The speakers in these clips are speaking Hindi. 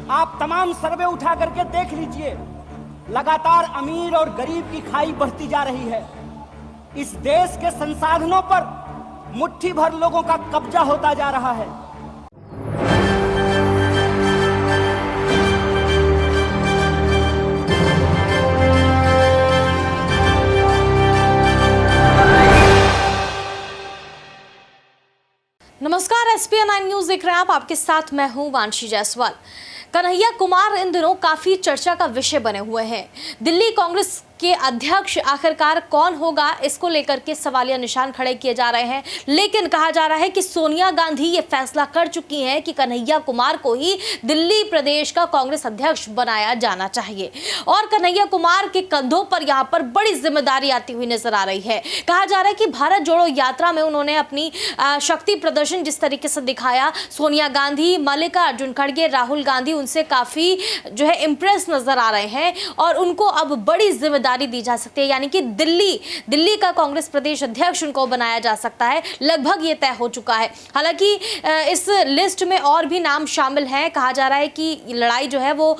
आप तमाम सर्वे उठा करके देख लीजिए, लगातार अमीर और गरीब की खाई बढ़ती जा रही है। इस देश के संसाधनों पर मुट्ठी भर लोगों का कब्जा होता जा रहा है। नमस्कार, SPN9 न्यूज देख रहे हैं आप। आपके साथ मैं हूं वांशी जायसवाल। कन्हैया कुमार इन दिनों काफी चर्चा का विषय बने हुए हैं। दिल्ली कांग्रेस के अध्यक्ष आखिरकार कौन होगा, इसको लेकर के सवालिया निशान खड़े किए जा रहे हैं। लेकिन कहा जा रहा है कि सोनिया गांधी ये फैसला कर चुकी हैं कि कन्हैया कुमार को ही दिल्ली प्रदेश का कांग्रेस अध्यक्ष बनाया जाना चाहिए और कन्हैया कुमार के कंधों पर यहां पर बड़ी जिम्मेदारी आती हुई नजर आ रही है। कहा जा रहा है कि भारत जोड़ो यात्रा में उन्होंने अपनी शक्ति प्रदर्शन जिस तरीके से दिखाया, सोनिया गांधी, मल्लिकार्जुन खड़गे, राहुल गांधी उनसे काफी जो है इंप्रेस नजर आ रहे हैं और उनको अब बड़ी जिम्मेदारी दी जा सकती है, यानी कि दिल्ली का कांग्रेस प्रदेश अध्यक्ष उनको बनाया जा सकता है। लगभग ये तय हो चुका है। हालांकि इस लिस्ट में और भी नाम शामिल हैं। कहा जा रहा है कि लड़ाई जो है वो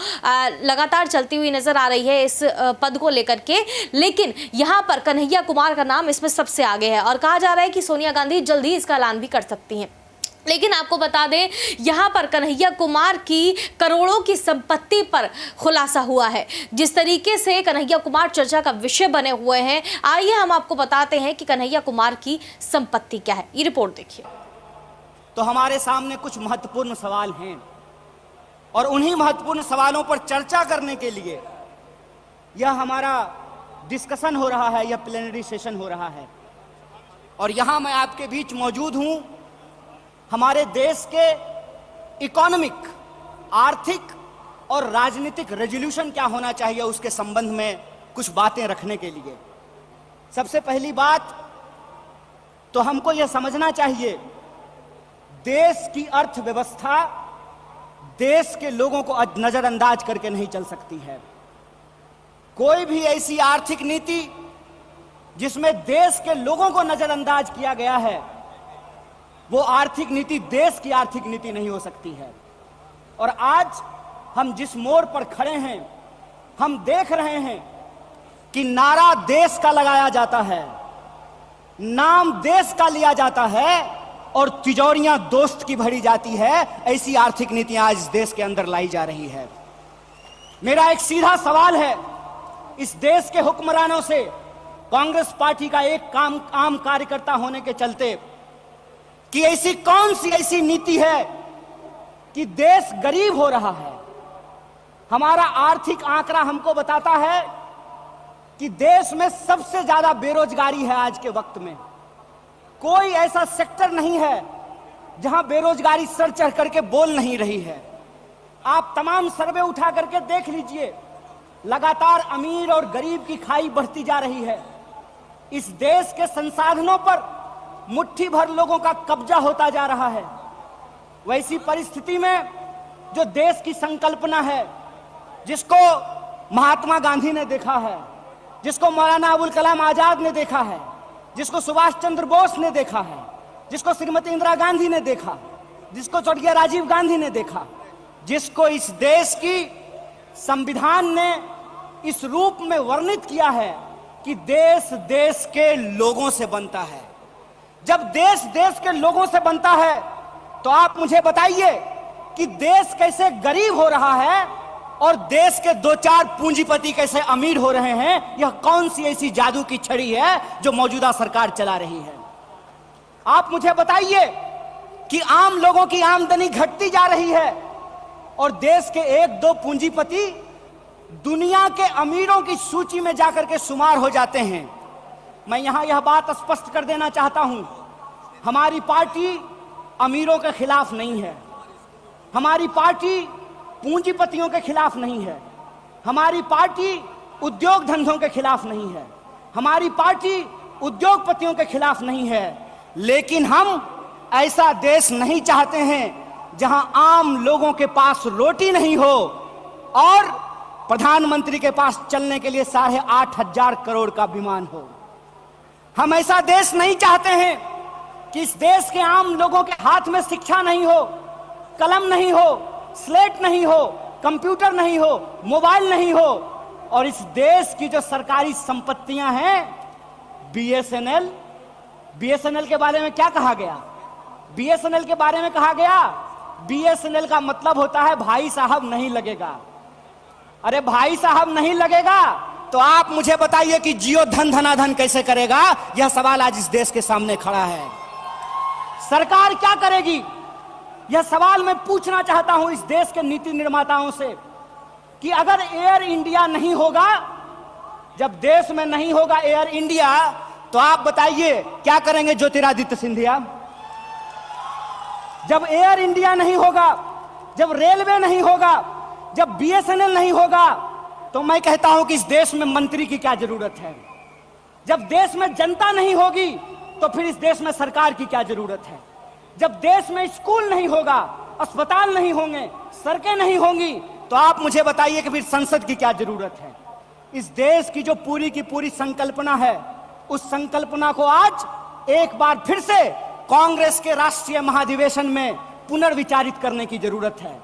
लगातार चलती हुई नजर आ रही है इस पद को लेकर के, लेकिन यहां पर कन्हैया कुमार का नाम इसमें सबसे आगे है और कहा जा रहा है कि सोनिया गांधी जल्द ही इसका ऐलान भी कर सकती हैं। लेकिन आपको बता दें, यहां पर कन्हैया कुमार की करोड़ों की संपत्ति पर खुलासा हुआ है। जिस तरीके से कन्हैया कुमार चर्चा का विषय बने हुए हैं, आइए हम आपको बताते हैं कि कन्हैया कुमार की संपत्ति क्या है। ये रिपोर्ट देखिए। तो हमारे सामने कुछ महत्वपूर्ण सवाल हैं और उन्हीं महत्वपूर्ण सवालों पर चर्चा करने के लिए यह हमारा डिस्कशन हो रहा है, यह प्लेनरी सेशन हो रहा है और यहां मैं आपके बीच मौजूद हूं हमारे देश के इकोनॉमिक, आर्थिक और राजनीतिक रेजोल्यूशन क्या होना चाहिए उसके संबंध में कुछ बातें रखने के लिए। सबसे पहली बात तो हमको यह समझना चाहिए, देश की अर्थव्यवस्था देश के लोगों को नजरअंदाज करके नहीं चल सकती है। कोई भी ऐसी आर्थिक नीति जिसमें देश के लोगों को नजरअंदाज किया गया है, वो आर्थिक नीति देश की आर्थिक नीति नहीं हो सकती है। और आज हम जिस मोड़ पर खड़े हैं, हम देख रहे हैं कि नारा देश का लगाया जाता है, नाम देश का लिया जाता है और तिजोरियां दोस्त की भरी जाती है। ऐसी आर्थिक नीतियां आज इस देश के अंदर लाई जा रही है। मेरा एक सीधा सवाल है इस देश के हुक्मरानों से, कांग्रेस पार्टी का एक आम कार्यकर्ता होने के चलते, कि ऐसी कौन सी ऐसी नीति है कि देश गरीब हो रहा है। हमारा आर्थिक आंकड़ा हमको बताता है कि देश में सबसे ज्यादा बेरोजगारी है आज के वक्त में। कोई ऐसा सेक्टर नहीं है जहां बेरोजगारी सर चढ़ करके बोल नहीं रही है। आप तमाम सर्वे उठा करके देख लीजिए, लगातार अमीर और गरीब की खाई बढ़ती जा रही है। इस देश के संसाधनों पर मुट्ठी भर लोगों का कब्जा होता जा रहा है। वैसी परिस्थिति में जो देश की संकल्पना है, जिसको महात्मा गांधी ने देखा है, जिसको मौलाना अबुल कलाम आजाद ने देखा है, जिसको सुभाष चंद्र बोस ने देखा है, जिसको श्रीमती इंदिरा गांधी ने देखा, जिसको स्वर्गीय राजीव गांधी ने देखा, जिसको इस देश की संविधान ने इस रूप में वर्णित किया है कि देश देश के लोगों से बनता है। जब देश देश के लोगों से बनता है तो आप मुझे बताइए कि देश कैसे गरीब हो रहा है और देश के दो चार पूंजीपति कैसे अमीर हो रहे हैं। यह कौन सी ऐसी जादू की छड़ी है जो मौजूदा सरकार चला रही है। आप मुझे बताइए कि आम लोगों की आमदनी घटती जा रही है और देश के एक दो पूंजीपति दुनिया के अमीरों की सूची में जाकर के शुमार हो जाते हैं। मैं यहां यह बात स्पष्ट कर देना चाहता हूं, हमारी पार्टी अमीरों के खिलाफ नहीं है, हमारी पार्टी पूंजीपतियों के खिलाफ नहीं है, हमारी पार्टी उद्योग धंधों के खिलाफ नहीं है, हमारी पार्टी उद्योगपतियों के खिलाफ नहीं है। लेकिन हम ऐसा देश नहीं चाहते हैं जहां आम लोगों के पास रोटी नहीं हो और प्रधानमंत्री के पास चलने के लिए 8,500 करोड़ का विमान हो। हम ऐसा देश नहीं चाहते हैं कि इस देश के आम लोगों के हाथ में शिक्षा नहीं हो, कलम नहीं हो, स्लेट नहीं हो, कंप्यूटर नहीं हो, मोबाइल नहीं हो, और इस देश की जो सरकारी संपत्तियां हैं, बीएसएनएल के बारे में क्या कहा गया? बीएसएनएल के बारे में कहा गया, बीएसएनएल का मतलब होता है भाई साहब नहीं लगेगा। अरे भाई साहब नहीं लगेगा तो आप मुझे बताइए कि जियो धन धनाधन कैसे करेगा? यह सवाल आज इस देश के सामने खड़ा है। सरकार क्या करेगी? यह सवाल मैं पूछना चाहता हूं इस देश के नीति निर्माताओं से कि अगर एयर इंडिया नहीं होगा, जब देश में नहीं होगा एयर इंडिया, तो आप बताइए क्या करेंगे ज्योतिरादित्य सिंधिया? जब एयर इंडिया नहीं होगा, जब रेलवे नहीं होगा, जब बीएसएनएल नहीं होगा, तो मैं कहता हूं कि इस देश में मंत्री की क्या जरूरत है? जब देश में जनता नहीं होगी तो फिर इस देश में सरकार की क्या जरूरत है? जब देश में स्कूल नहीं होगा, अस्पताल नहीं होंगे, सड़कें नहीं होंगी, तो आप मुझे बताइए कि फिर संसद की क्या जरूरत है? इस देश की जो पूरी की पूरी संकल्पना है, उस संकल्पना को आज एक बार फिर से कांग्रेस के राष्ट्रीय महाधिवेशन में पुनर्विचारित करने की जरूरत है।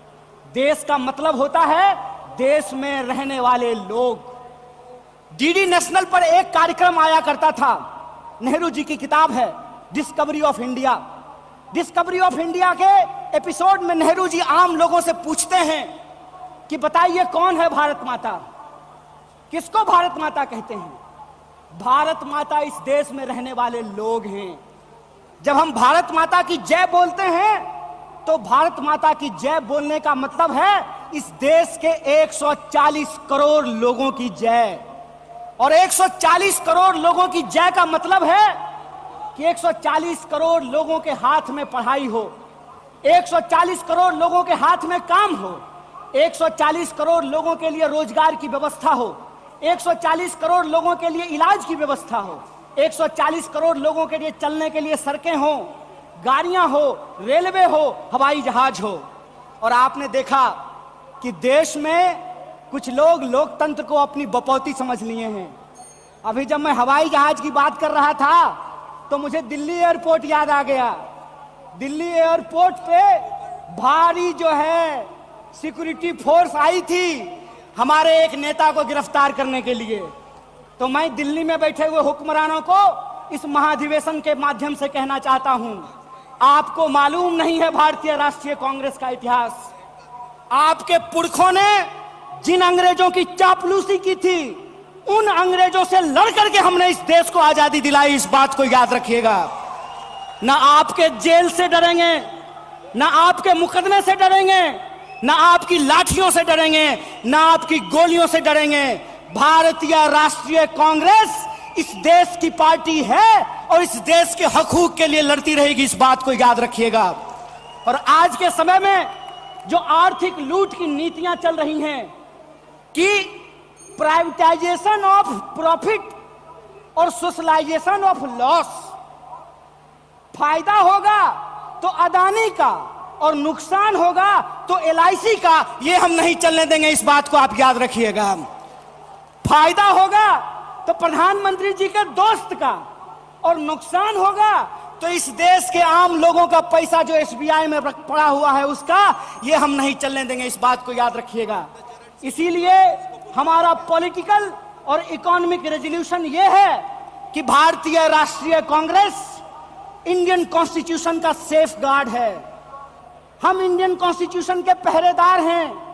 देश का मतलब होता है देश में रहने वाले लोग। डीडी नेशनल पर एक कार्यक्रम आया करता था, नेहरू जी की किताब है discovery of India. Discovery of India के एपिसोड में नेहरू जी आम लोगों से पूछते हैं कि बताइए कौन है भारत माता? किसको भारत माता कहते हैं? भारत माता इस देश में रहने वाले लोग हैं। जब हम भारत माता की जय बोलते हैं तो भारत माता की जय बोलने का मतलब है इस देश के 140 करोड़ लोगों की जय। और 140 करोड़ लोगों की जय का मतलब है कि 140 करोड़ लोगों के हाथ में पढ़ाई हो, 140 करोड़ लोगों के हाथ में काम हो, 140 करोड़ लोगों के लिए रोजगार की व्यवस्था हो, 140 करोड़ लोगों के लिए इलाज की व्यवस्था हो, 140 करोड़ लोगों के लिए चलने के लिए सड़कें हो, गाड़ियां हो, रेलवे हो, हवाई जहाज हो। और आपने देखा कि देश में कुछ लोग लोकतंत्र को अपनी बपौती समझ लिए हैं। अभी जब मैं हवाई जहाज की बात कर रहा था तो मुझे दिल्ली एयरपोर्ट याद आ गया। दिल्ली एयरपोर्ट पे भारी जो है सिक्योरिटी फोर्स आई थी हमारे एक नेता को गिरफ्तार करने के लिए। तो मैं दिल्ली में बैठे हुए हुक्मरानों को इस महाधिवेशन के माध्यम से कहना चाहता हूं, आपको मालूम नहीं है भारतीय राष्ट्रीय कांग्रेस का इतिहास। आपके पुरखों ने जिन अंग्रेजों की चापलूसी की थी, उन अंग्रेजों से लड़ करके हमने इस देश को आजादी दिलाई। इस बात को याद रखिएगा। ना आपके जेल से डरेंगे, ना आपके मुकदमे से डरेंगे, ना आपकी लाठियों से डरेंगे, ना आपकी गोलियों से डरेंगे। भारतीय राष्ट्रीय कांग्रेस इस देश की पार्टी है और इस देश के हकूक के लिए लड़ती रहेगी। इस बात को याद रखिएगा। और आज के समय में जो आर्थिक लूट की नीतियां चल रही हैं कि प्राइवेटाइजेशन ऑफ प्रॉफिट और सोशलाइजेशन ऑफ लॉस, फायदा होगा तो अदानी का और नुकसान होगा तो एलआईसी का, ये हम नहीं चलने देंगे। इस बात को आप याद रखिएगा। फायदा होगा तो प्रधानमंत्री जी के दोस्त का और नुकसान होगा तो इस देश के आम लोगों का पैसा जो एसबीआई में पड़ा हुआ है उसका, ये हम नहीं चलने देंगे। इस बात को याद रखिएगा। इसीलिए हमारा पॉलिटिकल और इकोनॉमिक रेजोल्यूशन ये है कि भारतीय राष्ट्रीय कांग्रेस इंडियन कॉन्स्टिट्यूशन का सेफ गार्ड है। हम इंडियन कॉन्स्टिट्यूशन के पहरेदार हैं,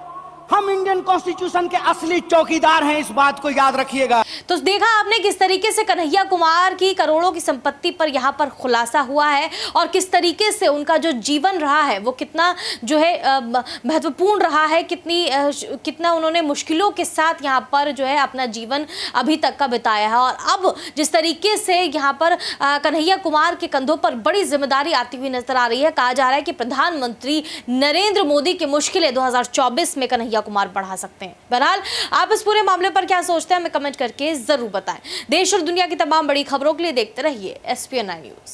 हम इंडियन कॉन्स्टिट्यूशन के असली चौकीदार हैं। इस बात को याद रखिएगा। तो देखा आपने किस तरीके से कन्हैया कुमार की करोड़ों की संपत्ति पर यहाँ पर खुलासा हुआ है और किस तरीके से उनका जो जीवन रहा है वो कितना जो है महत्वपूर्ण रहा है, कितना उन्होंने मुश्किलों के साथ यहाँ पर जो है अपना जीवन अभी तक का बिताया है। और अब जिस तरीके से यहाँ पर कन्हैया कुमार के कंधों पर बड़ी जिम्मेदारी आती हुई नजर आ रही है। कहा जा रहा है कि प्रधानमंत्री नरेंद्र मोदी की मुश्किलें 2024 में कन्हैया कुमार बढ़ा सकते हैं। बहरहाल आप इस पूरे मामले पर क्या सोचते हैं हमें कमेंट करके जरूर बताएं। देश और दुनिया की तमाम बड़ी खबरों के लिए देखते रहिए SPN9 न्यूज।